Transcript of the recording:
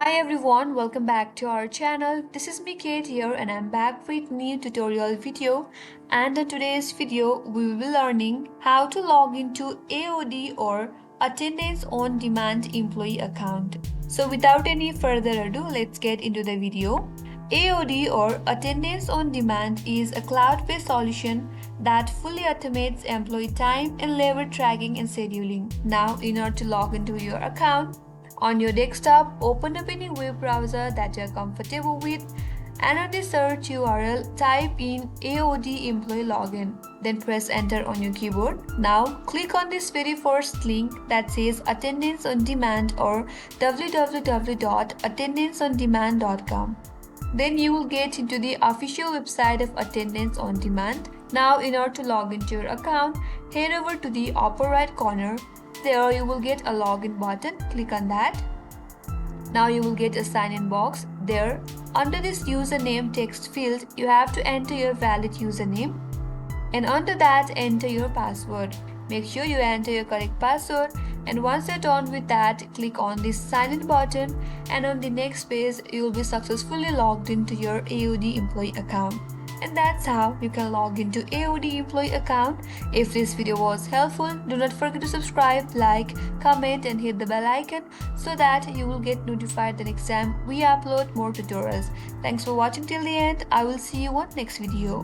Hi everyone, welcome back to our channel. This is me Kate here and I'm back with new tutorial video, and in today's video we will be learning how to log into AOD or Attendance on Demand employee account. So without any further ado, let's get into the video. AOD or Attendance on Demand is a cloud-based solution that fully automates employee time and labor tracking and scheduling. Now, in order to log into your account, on your desktop, open up any web browser that you're comfortable with, and on the search URL, type in AOD employee login. Then press enter on your keyboard. Now click on this very first link that says Attendance on Demand or www.attendanceondemand.com. Then you will get into the official website of Attendance on Demand. Now, in order to log into your account, head over to the upper right corner. There you will get a login button. Click on that. Now you will get a sign in box. There, under this username text field, you have to enter your valid username, and under that enter your password. Make sure you enter your correct password, and once you're done with that, click on this sign in button, and on the next page you will be successfully logged into your AOD employee account. And that's how you can log into AOD employee account. If this video was helpful, do not forget to subscribe, like, comment and hit the bell icon so that you will get notified the next time we upload more tutorials. Thanks for watching till the end. I will see you on next video.